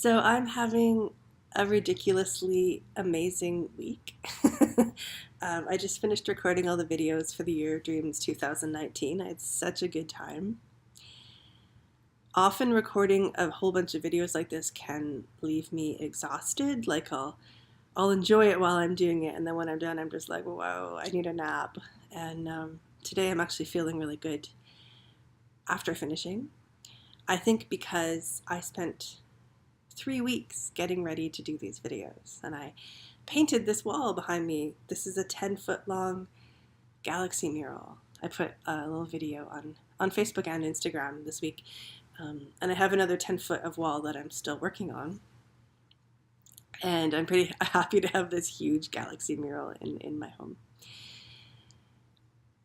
So I'm having a ridiculously amazing week. I just finished recording all the videos for the Year of Dreams 2019. I had such a good time. Often recording a whole bunch of videos like this can leave me exhausted. I'll enjoy it while I'm doing it, and then when I'm done, I'm just like, whoa, I need a nap. And today I'm actually feeling really good after finishing. I think because I spent 3 weeks getting ready to do these videos, and I painted this wall behind me. This is a 10-foot long galaxy mural. I put a little video on Facebook and Instagram this week, and I have another 10 foot of wall that I'm still working on. And I'm pretty happy to have this huge galaxy mural in my home.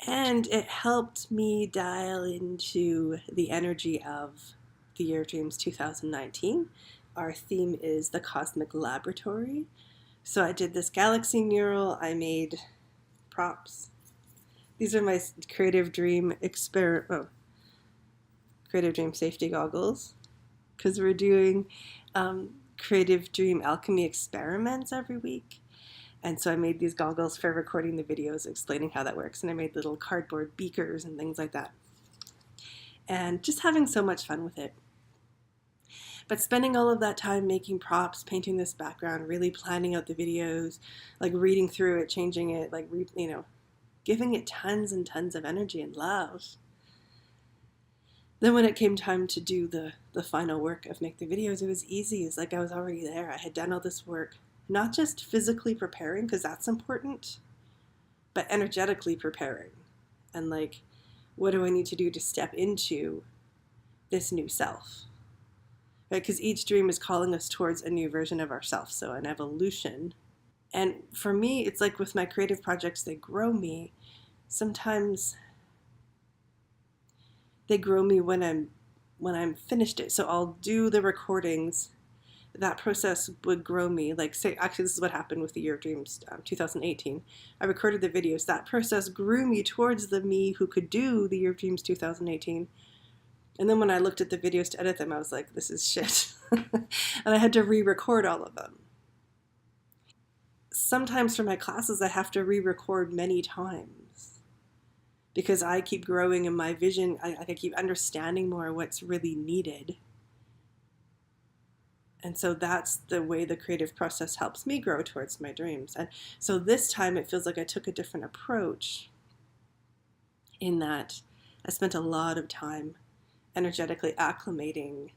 And it helped me dial into the energy of the Year of Dreams 2019. Our theme is the Cosmic Laboratory. So I did this galaxy mural. I made props. These are my Creative Dream Creative Dream safety goggles, because we're doing Creative Dream alchemy experiments every week. And so I made these goggles for recording the videos explaining how that works. And I made little cardboard beakers and things like that. And just having so much fun with it. But spending all of that time making props, painting this background, really planning out the videos, like reading through it, changing it, giving it tons and tons of energy and love. Then when it came time to do the final work of make the videos, it was easy. It's like I was already there. I had done all this work, not just physically preparing, because that's important, but energetically preparing. And like, what do I need to do to step into this new self? Right? Because each dream is calling us towards a new version of ourselves, so an evolution. And for me, it's like with my creative projects, they grow me. Sometimes they grow me when I'm finished it. So I'll do the recordings. That process would grow me. Like, say, actually, this is what happened with the Year of Dreams 2018. I recorded the videos. That process grew me towards the me who could do the Year of Dreams 2018. And then when I looked at the videos to edit them, I was like, this is shit. And I had to re-record all of them. Sometimes for my classes, I have to re-record many times because I keep growing in my vision. I keep understanding more what's really needed. And so that's the way the creative process helps me grow towards my dreams. And so this time it feels like I took a different approach in that I spent a lot of time energetically acclimating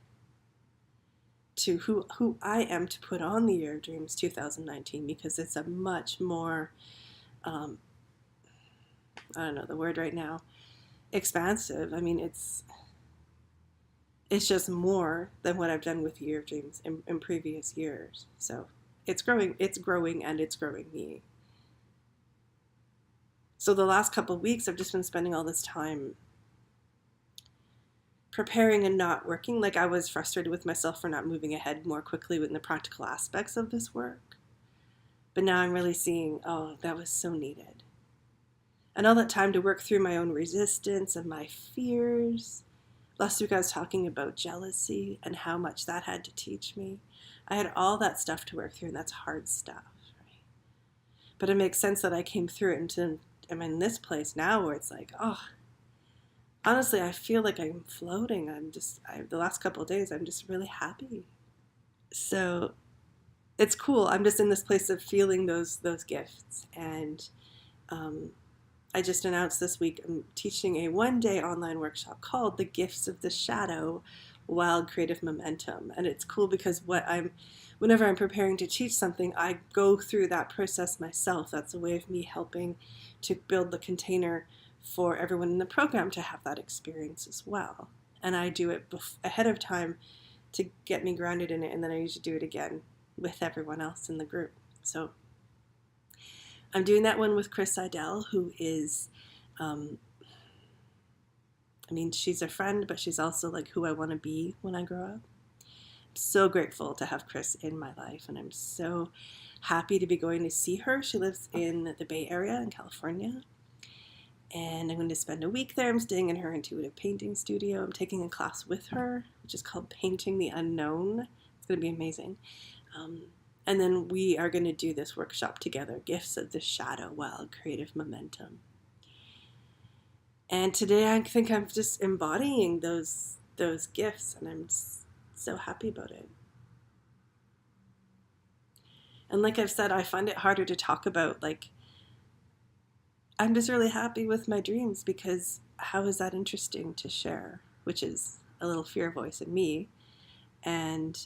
to who I am to put on the Year of Dreams 2019, because it's a much more, I don't know the word right now, expansive. I mean, it's just more than what I've done with Year of Dreams in previous years. So it's growing, and it's growing me. So the last couple of weeks, I've just been spending all this time preparing and not working. Like, I was frustrated with myself for not moving ahead more quickly with the practical aspects of this work. But now I'm really seeing, oh, that was so needed. And all that time to work through my own resistance and my fears. Last week I was talking about jealousy and how much that had to teach me. I had all that stuff to work through, and that's hard stuff, right? But it makes sense that I came through it, and I'm in this place now where it's like, oh, honestly, I feel like I'm floating. The last couple of days, I'm just really happy. So it's cool. I'm just in this place of feeling those gifts. And I just announced this week I'm teaching a one-day online workshop called The Gifts of the Shadow, Wild Creative Momentum. And it's cool because whenever I'm preparing to teach something, I go through that process myself. That's a way of me helping to build the container for everyone in the program to have that experience as well. And I do it ahead of time to get me grounded in it, and then I usually do it again with everyone else in the group. So I'm doing that one with Chris Seidel, who is, she's a friend, but she's also like who I want to be when I grow up. I'm so grateful to have Chris in my life, and I'm so happy to be going to see her. She lives in the Bay Area in California. And I'm going to spend a week there. I'm staying in her intuitive painting studio. I'm taking a class with her, which is called Painting the Unknown. It's going to be amazing. And then we are going to do this workshop together, Gifts of the Shadow while Creative Momentum. And today I think I'm just embodying those gifts, and I'm just so happy about it. And like I've said, I find it harder to talk about. Like, I'm just really happy with my dreams, because how is that interesting to share? Which is a little fear voice in me. And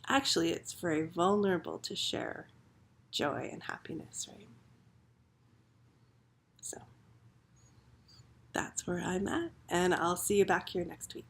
actually, it's very vulnerable to share joy and happiness, right? So that's where I'm at. And I'll see you back here next week.